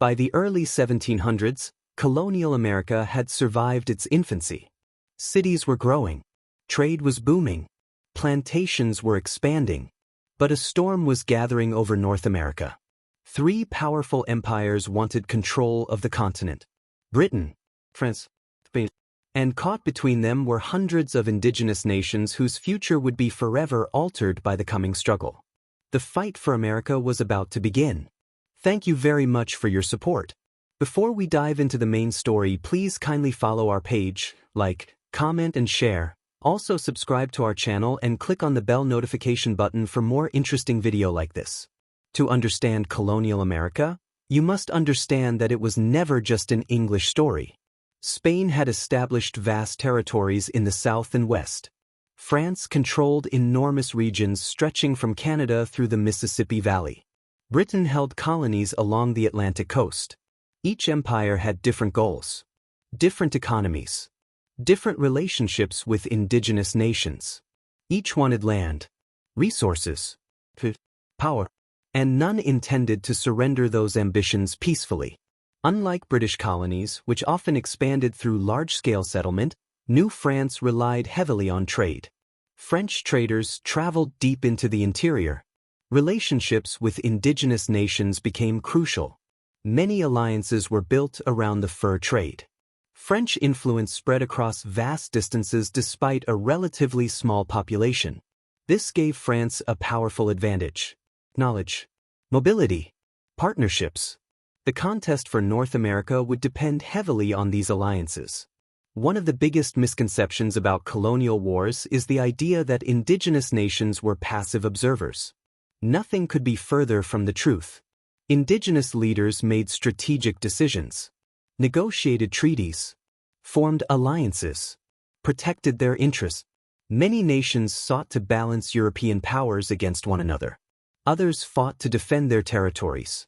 By the early 1700s, colonial America had survived its infancy. Cities were growing, trade was booming, plantations were expanding, but a storm was gathering over North America. Three powerful empires wanted control of the continent: Britain, France, Spain, and caught between them were hundreds of indigenous nations whose future would be forever altered by the coming struggle. The fight for America was about to begin. Thank you very much for your support. Before we dive into the main story, please kindly follow our page, like, comment and share. Also subscribe to our channel and click on the bell notification button for more interesting video like this. To understand colonial America, you must understand that it was never just an English story. Spain had established vast territories in the south and west. France controlled enormous regions stretching from Canada through the Mississippi Valley. Britain held colonies along the Atlantic coast. Each empire had different goals, different economies, different relationships with indigenous nations. Each wanted land, resources, power, and none intended to surrender those ambitions peacefully. Unlike British colonies, which often expanded through large-scale settlement, New France relied heavily on trade. French traders traveled deep into the interior. Relationships with indigenous nations became crucial. Many alliances were built around the fur trade. French influence spread across vast distances despite a relatively small population. This gave France a powerful advantage: knowledge, mobility, partnerships. The contest for North America would depend heavily on these alliances. One of the biggest misconceptions about colonial wars is the idea that indigenous nations were passive observers. Nothing could be further from the truth. Indigenous leaders made strategic decisions, negotiated treaties, formed alliances, protected their interests. Many nations sought to balance European powers against one another. Others fought to defend their territories.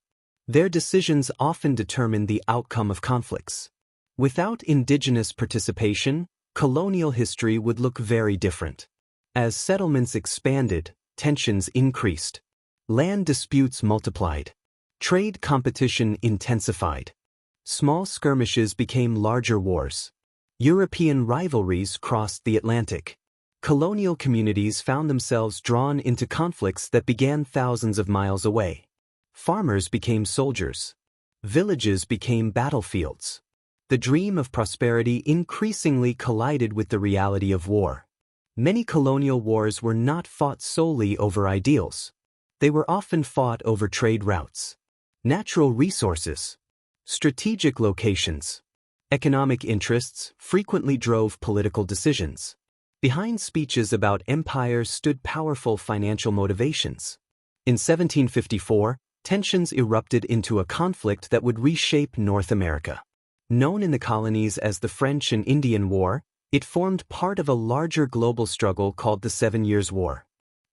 Their decisions often determined the outcome of conflicts. Without indigenous participation, colonial history would look very different. As settlements expanded, tensions increased. Land disputes multiplied. Trade competition intensified. Small skirmishes became larger wars. European rivalries crossed the Atlantic. Colonial communities found themselves drawn into conflicts that began thousands of miles away. Farmers became soldiers. Villages became battlefields. The dream of prosperity increasingly collided with the reality of war. Many colonial wars were not fought solely over ideals. They were often fought over trade routes, natural resources, strategic locations. Economic interests frequently drove political decisions. Behind speeches about empires stood powerful financial motivations. In 1754, tensions erupted into a conflict that would reshape North America. Known in the colonies as the French and Indian War, it formed part of a larger global struggle called the 7 Years' War.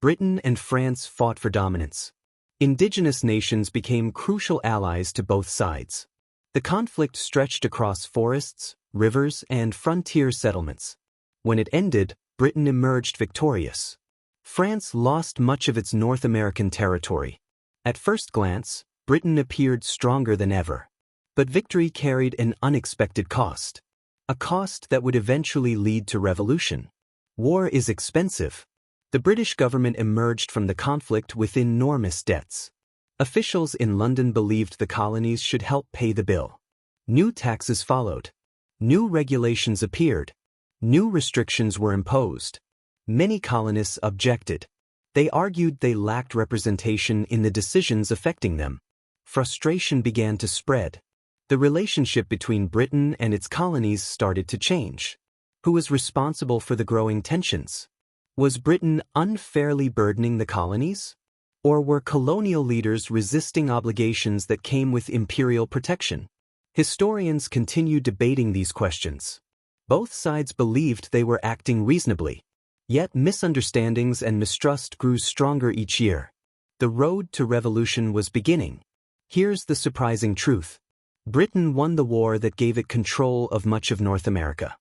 Britain and France fought for dominance. Indigenous nations became crucial allies to both sides. The conflict stretched across forests, rivers, and frontier settlements. When it ended, Britain emerged victorious. France lost much of its North American territory. At first glance, Britain appeared stronger than ever. But victory carried an unexpected cost. A cost that would eventually lead to revolution. War is expensive. The British government emerged from the conflict with enormous debts. Officials in London believed the colonies should help pay the bill. New taxes followed. New regulations appeared. New restrictions were imposed. Many colonists objected. They argued they lacked representation in the decisions affecting them. Frustration began to spread. The relationship between Britain and its colonies started to change. Who was responsible for the growing tensions? Was Britain unfairly burdening the colonies? Or were colonial leaders resisting obligations that came with imperial protection? Historians continue debating these questions. Both sides believed they were acting reasonably. Yet misunderstandings and mistrust grew stronger each year. The road to revolution was beginning. Here's the surprising truth. Britain won the war that gave it control of much of North America.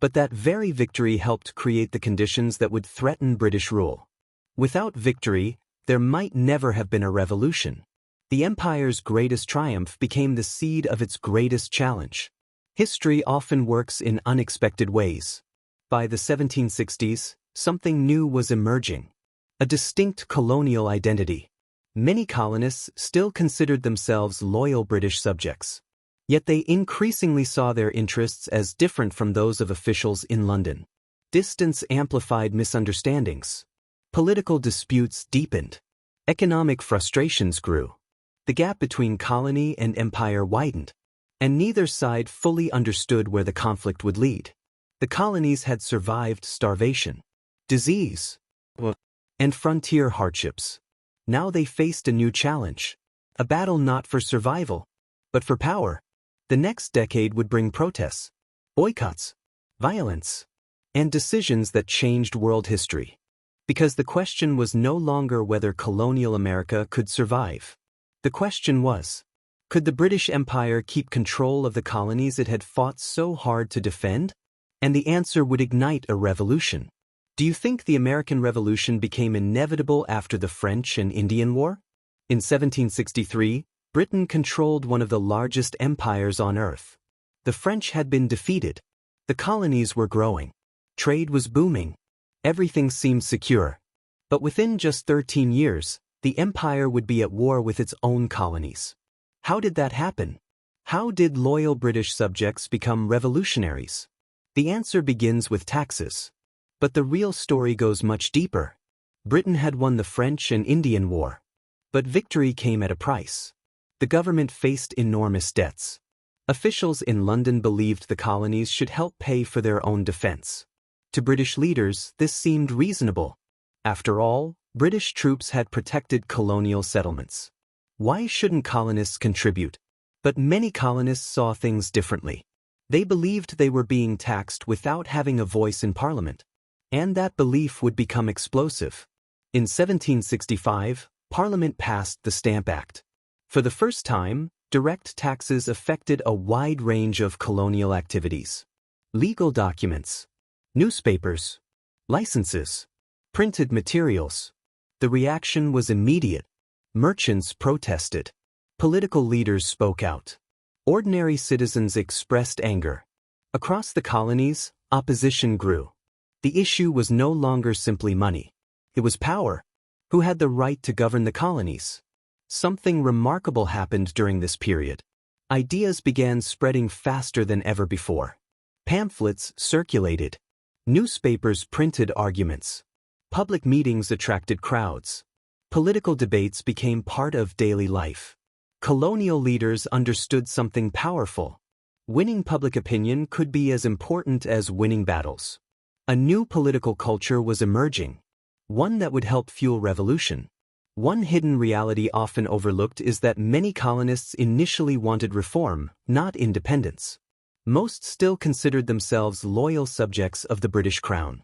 But that very victory helped create the conditions that would threaten British rule. Without victory, there might never have been a revolution. The empire's greatest triumph became the seed of its greatest challenge. History often works in unexpected ways. By the 1760s, something new was emerging. A distinct colonial identity. Many colonists still considered themselves loyal British subjects. Yet they increasingly saw their interests as different from those of officials in London. Distance amplified misunderstandings. Political disputes deepened. Economic frustrations grew. The gap between colony and empire widened, and neither side fully understood where the conflict would lead. The colonies had survived starvation, disease, and frontier hardships. Now they faced a new challenge, a battle not for survival, but for power. The next decade would bring protests, boycotts, violence, and decisions that changed world history. Because the question was no longer whether colonial America could survive. The question was, could the British Empire keep control of the colonies it had fought so hard to defend? And the answer would ignite a revolution. Do you think the American Revolution became inevitable after the French and Indian War? In 1763, Britain controlled one of the largest empires on earth. The French had been defeated. The colonies were growing. Trade was booming. Everything seemed secure. But within just 13 years, the empire would be at war with its own colonies. How did that happen? How did loyal British subjects become revolutionaries? The answer begins with taxes. But the real story goes much deeper. Britain had won the French and Indian War. But victory came at a price. The government faced enormous debts. Officials in London believed the colonies should help pay for their own defense. To British leaders, this seemed reasonable. After all, British troops had protected colonial settlements. Why shouldn't colonists contribute? But many colonists saw things differently. They believed they were being taxed without having a voice in Parliament. And that belief would become explosive. In 1765, Parliament passed the Stamp Act. For the first time, direct taxes affected a wide range of colonial activities. Legal documents, newspapers, licenses, printed materials. The reaction was immediate. Merchants protested. Political leaders spoke out. Ordinary citizens expressed anger. Across the colonies, opposition grew. The issue was no longer simply money. It was power. Who had the right to govern the colonies? Something remarkable happened during this period. Ideas began spreading faster than ever before. Pamphlets circulated. Newspapers printed arguments. Public meetings attracted crowds. Political debates became part of daily life. Colonial leaders understood something powerful. Winning public opinion could be as important as winning battles. A new political culture was emerging, one that would help fuel revolution. One hidden reality often overlooked is that many colonists initially wanted reform, not independence. Most still considered themselves loyal subjects of the British Crown.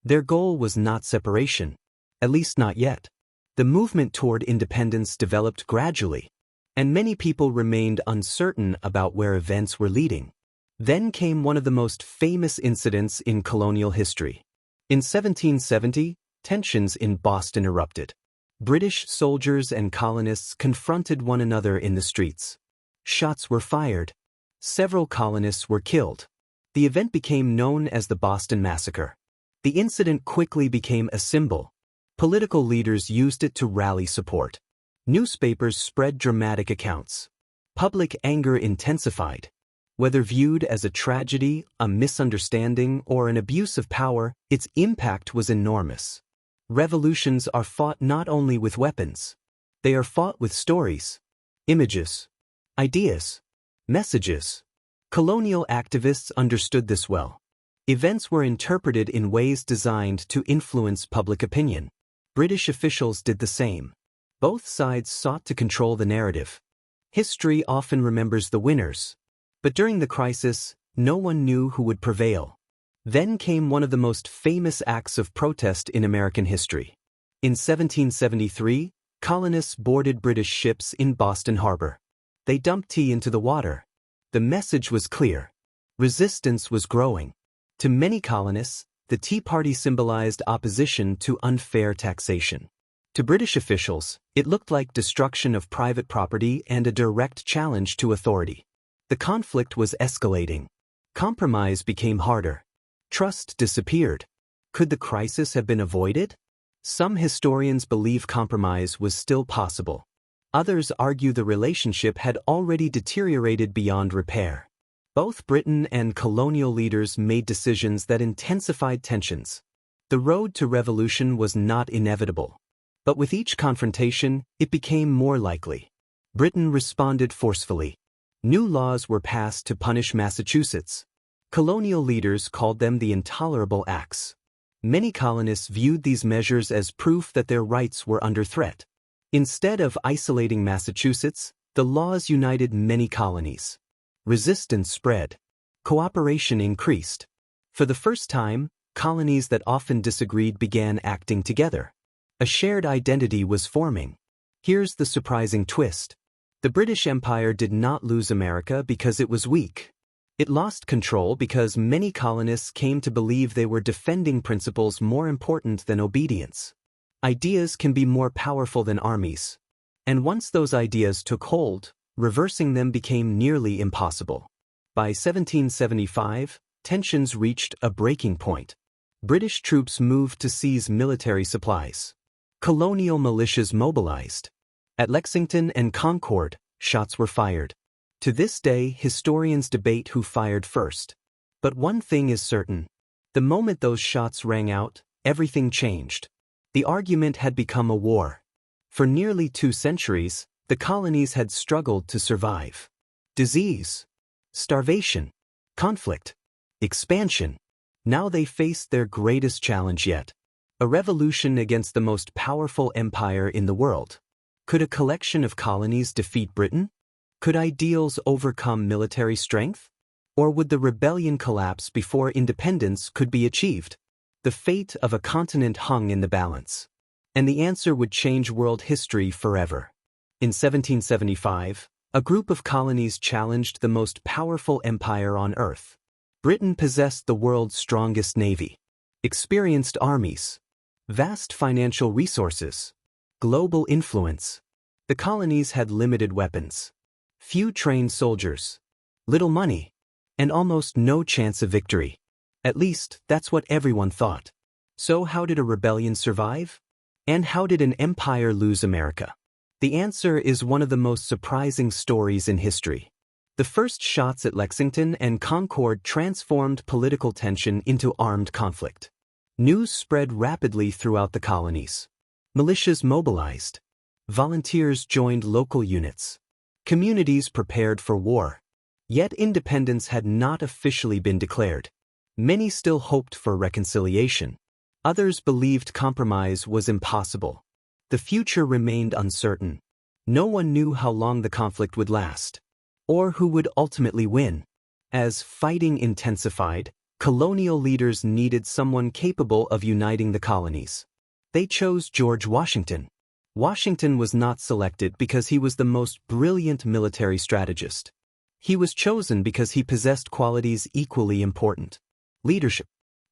Their goal was not separation, at least not yet. The movement toward independence developed gradually, and many people remained uncertain about where events were leading. Then came one of the most famous incidents in colonial history. In 1770, tensions in Boston erupted. British soldiers and colonists confronted one another in the streets. Shots were fired. Several colonists were killed. The event became known as the Boston Massacre. The incident quickly became a symbol. Political leaders used it to rally support. Newspapers spread dramatic accounts. Public anger intensified. Whether viewed as a tragedy, a misunderstanding, or an abuse of power, its impact was enormous. Revolutions are fought not only with weapons. They are fought with stories, images, ideas, messages. Colonial activists understood this well. Events were interpreted in ways designed to influence public opinion. British officials did the same. Both sides sought to control the narrative. History often remembers the winners. But during the crisis, no one knew who would prevail. Then came one of the most famous acts of protest in American history. In 1773, colonists boarded British ships in Boston Harbor. They dumped tea into the water. The message was clear. Resistance was growing. To many colonists, the Tea Party symbolized opposition to unfair taxation. To British officials, it looked like destruction of private property and a direct challenge to authority. The conflict was escalating. Compromise became harder. Trust disappeared. Could the crisis have been avoided? Some historians believe compromise was still possible. Others argue the relationship had already deteriorated beyond repair. Both Britain and colonial leaders made decisions that intensified tensions. The road to revolution was not inevitable. But with each confrontation, it became more likely. Britain responded forcefully. New laws were passed to punish Massachusetts. Colonial leaders called them the Intolerable Acts. Many colonists viewed these measures as proof that their rights were under threat. Instead of isolating Massachusetts, the laws united many colonies. Resistance spread. Cooperation increased. For the first time, colonies that often disagreed began acting together. A shared identity was forming. Here's the surprising twist. The British Empire did not lose America because it was weak. It lost control because many colonists came to believe they were defending principles more important than obedience. Ideas can be more powerful than armies. And once those ideas took hold, reversing them became nearly impossible. By 1775, tensions reached a breaking point. British troops moved to seize military supplies. Colonial militias mobilized. At Lexington and Concord, shots were fired. To this day, historians debate who fired first. But one thing is certain. The moment those shots rang out, everything changed. The argument had become a war. For nearly 2 centuries, the colonies had struggled to survive. Disease, starvation, conflict, expansion. Now they faced their greatest challenge yet. A revolution against the most powerful empire in the world. Could a collection of colonies defeat Britain? Could ideals overcome military strength? Or would the rebellion collapse before independence could be achieved? The fate of a continent hung in the balance. And the answer would change world history forever. In 1775, a group of colonies challenged the most powerful empire on Earth. Britain possessed the world's strongest navy, experienced armies, vast financial resources, global influence. The colonies had limited weapons, few trained soldiers, little money, and almost no chance of victory. At least, that's what everyone thought. So how did a rebellion survive? And how did an empire lose America? The answer is one of the most surprising stories in history. The first shots at Lexington and Concord transformed political tension into armed conflict. News spread rapidly throughout the colonies. Militias mobilized. Volunteers joined local units. Communities prepared for war. Yet independence had not officially been declared. Many still hoped for reconciliation. Others believed compromise was impossible. The future remained uncertain. No one knew how long the conflict would last, or who would ultimately win. As fighting intensified, colonial leaders needed someone capable of uniting the colonies. They chose George Washington. Washington was not selected because he was the most brilliant military strategist. He was chosen because he possessed qualities equally important: leadership,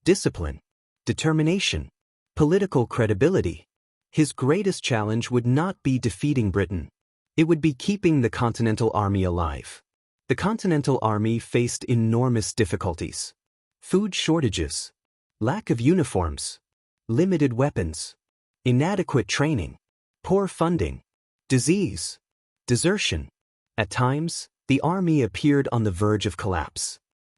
discipline, determination, political credibility. His greatest challenge would not be defeating Britain. It would be keeping the Continental Army alive. The Continental Army faced enormous difficulties: food shortages, lack of uniforms, limited weapons, inadequate training, poor funding, disease, desertion. At times, the army appeared on the verge of collapse.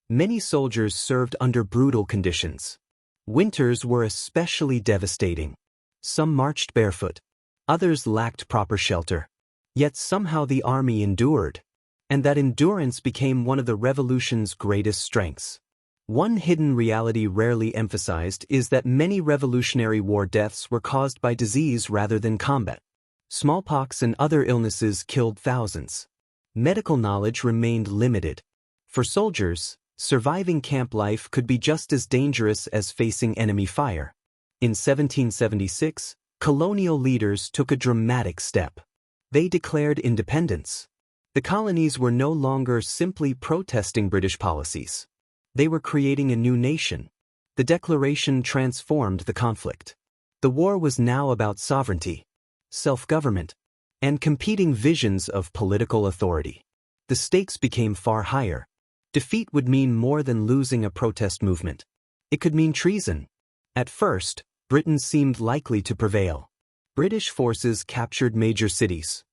Many soldiers served under brutal conditions. Winters were especially devastating. Some marched barefoot. Others lacked proper shelter. Yet somehow the army endured. And that endurance became one of the revolution's greatest strengths. One hidden reality rarely emphasized is that many Revolutionary War deaths were caused by disease rather than combat. Smallpox and other illnesses killed thousands. Medical knowledge remained limited. For soldiers, surviving camp life could be just as dangerous as facing enemy fire. In 1776, colonial leaders took a dramatic step. They declared independence. The colonies were no longer simply protesting British policies. They were creating a new nation. The declaration transformed the conflict. The war was now about sovereignty. self-government, and competing visions of political authority. The stakes became far higher. Defeat would mean more than losing a protest movement. It could mean treason. At first, Britain seemed likely to prevail. British forces captured major cities.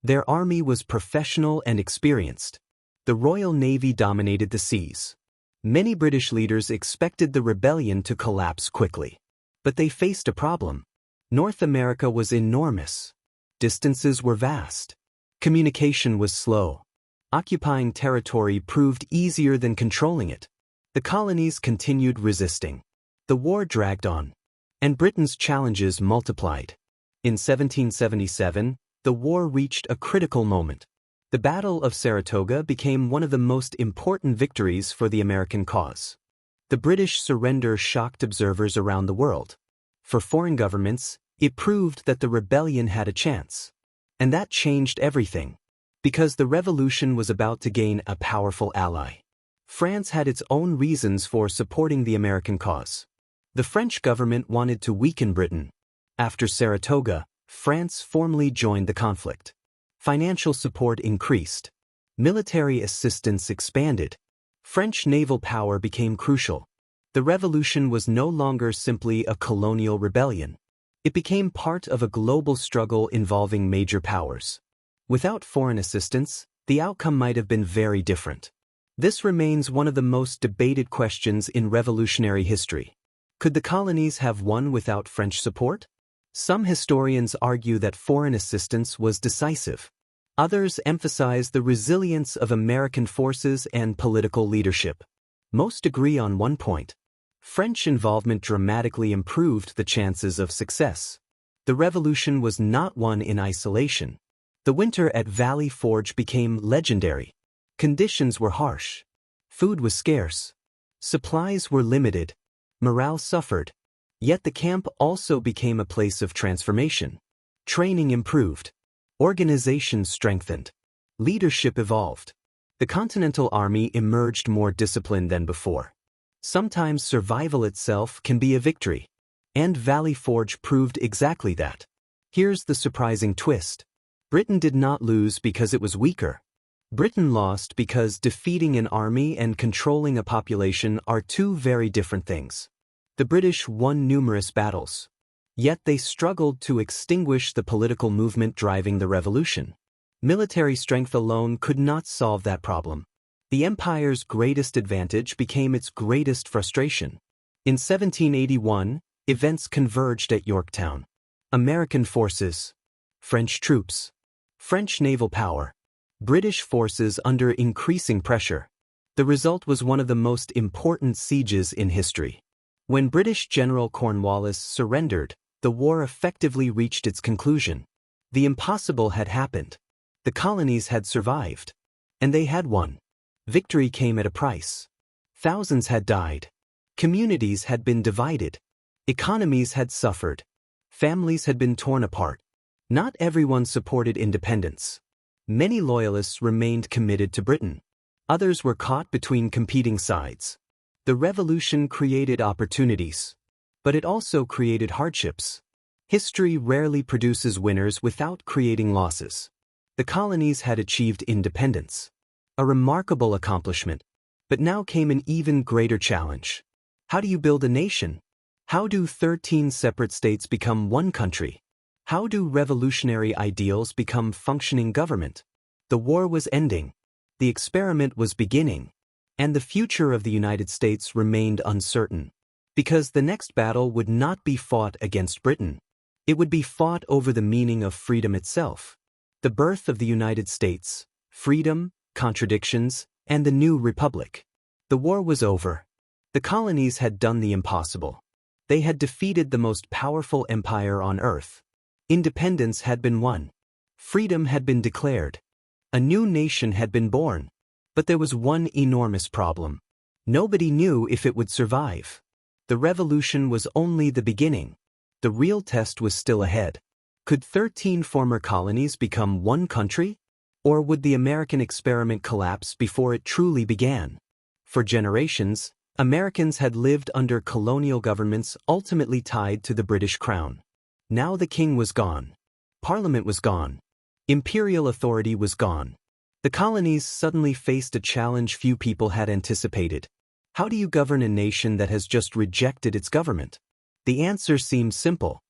Their army was professional and experienced. The Royal Navy dominated the seas. Many British leaders expected the rebellion to collapse quickly. But they faced a problem. North America was enormous. Distances were vast. Communication was slow. Occupying territory proved easier than controlling it. The colonies continued resisting. The war dragged on. And Britain's challenges multiplied. In 1777, the war reached a critical moment. The Battle of Saratoga became one of the most important victories for the American cause. The British surrender shocked observers around the world. For foreign governments, it proved that the rebellion had a chance. And that changed everything. Because the revolution was about to gain a powerful ally. France had its own reasons for supporting the American cause. The French government wanted to weaken Britain. After Saratoga, France formally joined the conflict. Financial support increased. Military assistance expanded. French naval power became crucial. The revolution was no longer simply a colonial rebellion. It became part of a global struggle involving major powers. Without foreign assistance, the outcome might have been very different. This remains one of the most debated questions in revolutionary history. Could the colonies have won without French support? Some historians argue that foreign assistance was decisive. Others emphasize the resilience of American forces and political leadership. Most agree on one point. French involvement dramatically improved the chances of success. The revolution was not won in isolation. The winter at Valley Forge became legendary. Conditions were harsh. Food was scarce. Supplies were limited. Morale suffered. Yet the camp also became a place of transformation. Training improved. Organization strengthened. Leadership evolved. The Continental Army emerged more disciplined than before. Sometimes survival itself can be a victory. And Valley Forge proved exactly that. Here's the surprising twist. Britain did not lose because it was weaker. Britain lost because defeating an army and controlling a population are two very different things. The British won numerous battles. Yet they struggled to extinguish the political movement driving the revolution. Military strength alone could not solve that problem. The empire's greatest advantage became its greatest frustration. In 1781, events converged at Yorktown. American forces, French troops, French naval power, British forces under increasing pressure. The result was one of the most important sieges in history. When British General Cornwallis surrendered, the war effectively reached its conclusion. The impossible had happened. The colonies had survived. And they had won. Victory came at a price. Thousands had died. Communities had been divided. Economies had suffered. Families had been torn apart. Not everyone supported independence. Many loyalists remained committed to Britain. Others were caught between competing sides. The revolution created opportunities. But it also created hardships. History rarely produces winners without creating losses. The colonies had achieved independence. A remarkable accomplishment. But now came an even greater challenge. How do you build a nation? How do 13 separate states become one country? How do revolutionary ideals become functioning government? The war was ending. The experiment was beginning. And the future of the United States remained uncertain. Because the next battle would not be fought against Britain. It would be fought over the meaning of freedom itself. The birth of the United States, freedom, contradictions, and the new republic. The war was over. The colonies had done the impossible. They had defeated the most powerful empire on earth. Independence had been won. Freedom had been declared. A new nation had been born. But there was one enormous problem. Nobody knew if it would survive. The revolution was only the beginning. The real test was still ahead. Could 13 former colonies become one country? Or would the American experiment collapse before it truly began? For generations, Americans had lived under colonial governments ultimately tied to the British crown. Now the king was gone. Parliament was gone. Imperial authority was gone. The colonies suddenly faced a challenge few people had anticipated. How do you govern a nation that has just rejected its government? The answer seems simple.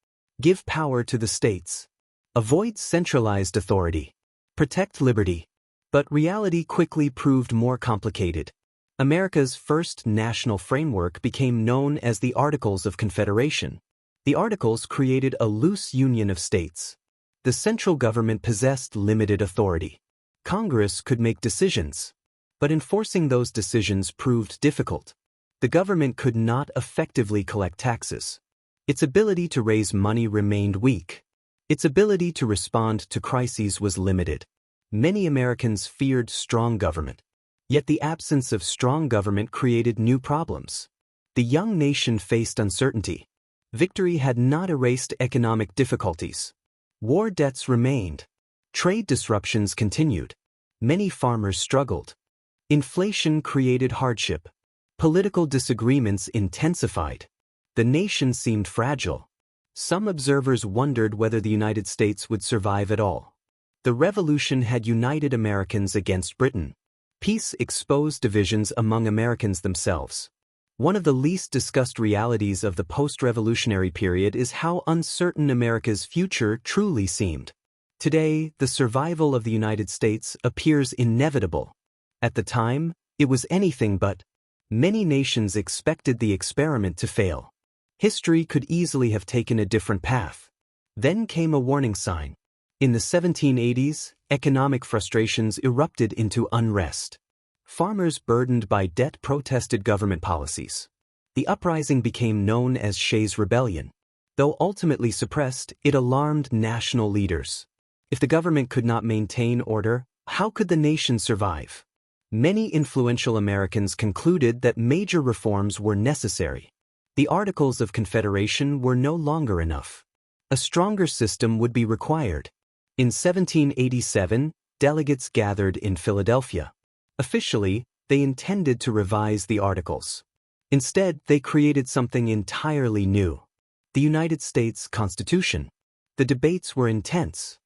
Give power to the states. Avoid centralized authority. Protect liberty. But reality quickly proved more complicated. America's first national framework became known as the Articles of Confederation. The Articles created a loose union of states. The central government possessed limited authority. Congress could make decisions, but enforcing those decisions proved difficult. The government could not effectively collect taxes. Its ability to raise money remained weak. Its ability to respond to crises was limited. Many Americans feared strong government. Yet the absence of strong government created new problems. The young nation faced uncertainty. Victory had not erased economic difficulties. War debts remained. Trade disruptions continued. Many farmers struggled. Inflation created hardship. Political disagreements intensified. The nation seemed fragile. Some observers wondered whether the United States would survive at all. The revolution had united Americans against Britain. Peace exposed divisions among Americans themselves. One of the least discussed realities of the post-revolutionary period is how uncertain America's future truly seemed. Today, the survival of the United States appears inevitable. At the time, it was anything but. Many nations expected the experiment to fail. History could easily have taken a different path. Then came a warning sign. In the 1780s, economic frustrations erupted into unrest. Farmers burdened by debt protested government policies. The uprising became known as Shays' Rebellion. Though ultimately suppressed, it alarmed national leaders. If the government could not maintain order, how could the nation survive? Many influential Americans concluded that major reforms were necessary. The Articles of Confederation were no longer enough. A stronger system would be required. In 1787, delegates gathered in Philadelphia. Officially, they intended to revise the Articles. Instead, they created something entirely new: the United States Constitution. The debates were intense.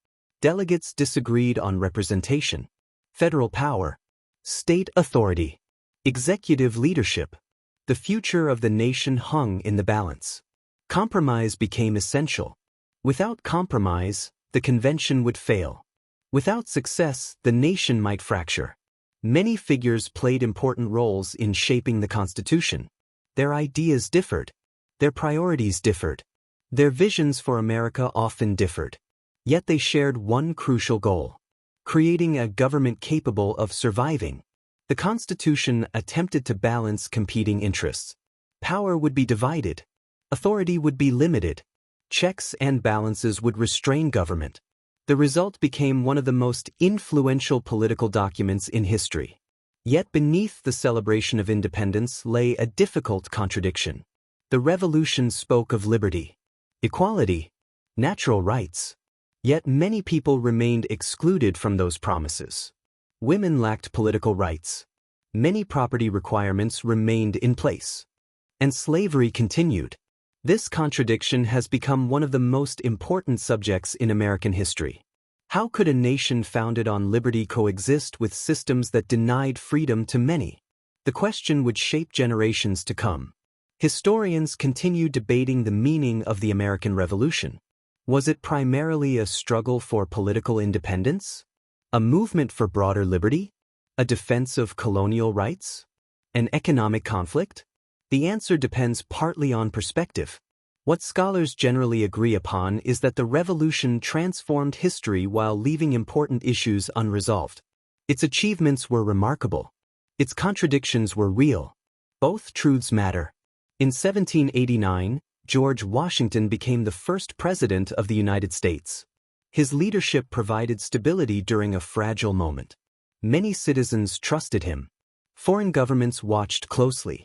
Delegates disagreed on representation, federal power, state authority, executive leadership. The future of the nation hung in the balance. Compromise became essential. Without compromise, the convention would fail. Without success, the nation might fracture. Many figures played important roles in shaping the Constitution. Their ideas differed. Their priorities differed. Their visions for America often differed. Yet they shared one crucial goal: creating a government capable of surviving. The Constitution attempted to balance competing interests. Power would be divided. Authority would be limited. Checks and balances would restrain government. The result became one of the most influential political documents in history. Yet beneath the celebration of independence lay a difficult contradiction. The revolution spoke of liberty, equality, natural rights. Yet many people remained excluded from those promises. Women lacked political rights. Many property requirements remained in place. And slavery continued. This contradiction has become one of the most important subjects in American history. How could a nation founded on liberty coexist with systems that denied freedom to many? The question would shape generations to come. Historians continue debating the meaning of the American Revolution. Was it primarily a struggle for political independence? A movement for broader liberty? A defense of colonial rights? An economic conflict? The answer depends partly on perspective. What scholars generally agree upon is that the revolution transformed history while leaving important issues unresolved. Its achievements were remarkable. Its contradictions were real. Both truths matter. In 1789, George Washington became the first president of the United States. His leadership provided stability during a fragile moment. Many citizens trusted him. Foreign governments watched closely.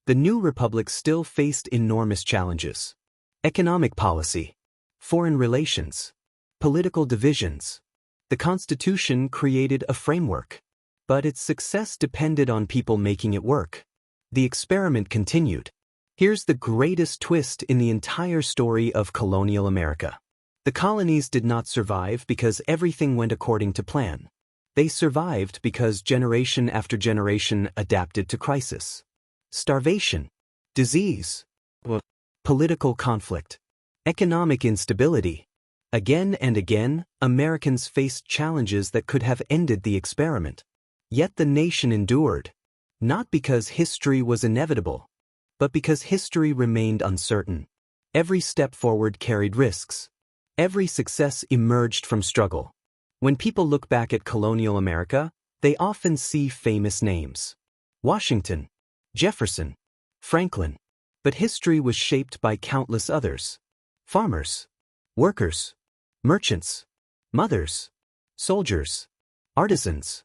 The new republic still faced enormous challenges: economic policy, foreign relations, political divisions. The Constitution created a framework, but its success depended on people making it work. The experiment continued. Here's the greatest twist in the entire story of colonial America. The colonies did not survive because everything went according to plan. They survived because generation after generation adapted to crisis. Starvation, disease, political conflict, economic instability. Again and again, Americans faced challenges that could have ended the experiment. Yet the nation endured, not because history was inevitable, but because history remained uncertain. Every step forward carried risks. Every success emerged from struggle. When people look back at colonial America, they often see famous names: Washington, Jefferson, Franklin. But history was shaped by countless others: farmers, workers, merchants, mothers, soldiers, artisans,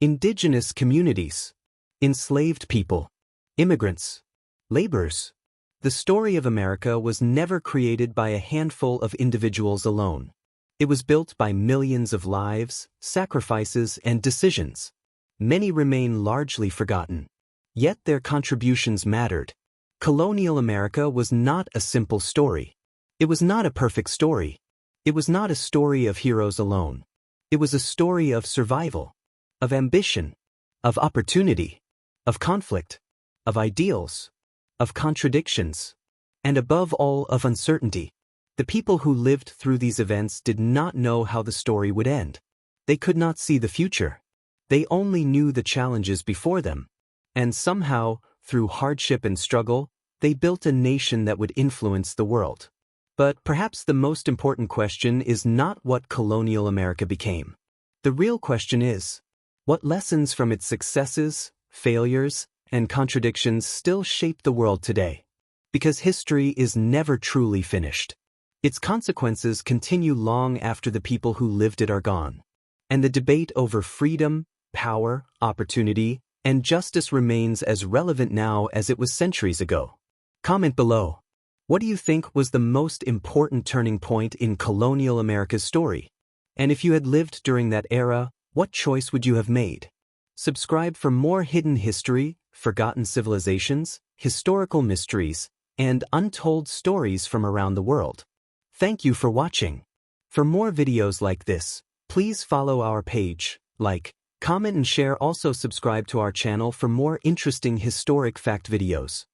indigenous communities, enslaved people, immigrants, laborers. The story of America was never created by a handful of individuals alone. It was built by millions of lives, sacrifices, and decisions. Many remain largely forgotten. Yet their contributions mattered. Colonial America was not a simple story. It was not a perfect story. It was not a story of heroes alone. It was a story of survival, of ambition, of opportunity, of conflict, of ideals, of contradictions, and above all, of uncertainty. The people who lived through these events did not know how the story would end. They could not see the future. They only knew the challenges before them. And somehow, through hardship and struggle, they built a nation that would influence the world. But perhaps the most important question is not what colonial America became. The real question is, what lessons from its successes, failures, and contradictions still shape the world today? Because history is never truly finished. Its consequences continue long after the people who lived it are gone. And the debate over freedom, power, opportunity, and justice remains as relevant now as it was centuries ago. Comment below. What do you think was the most important turning point in colonial America's story? And if you had lived during that era, what choice would you have made? Subscribe for more hidden history, forgotten civilizations, historical mysteries, and untold stories from around the world. Thank you for watching. For more videos like this, please follow our page, like, comment and share. Also subscribe to our channel for more interesting historic fact videos.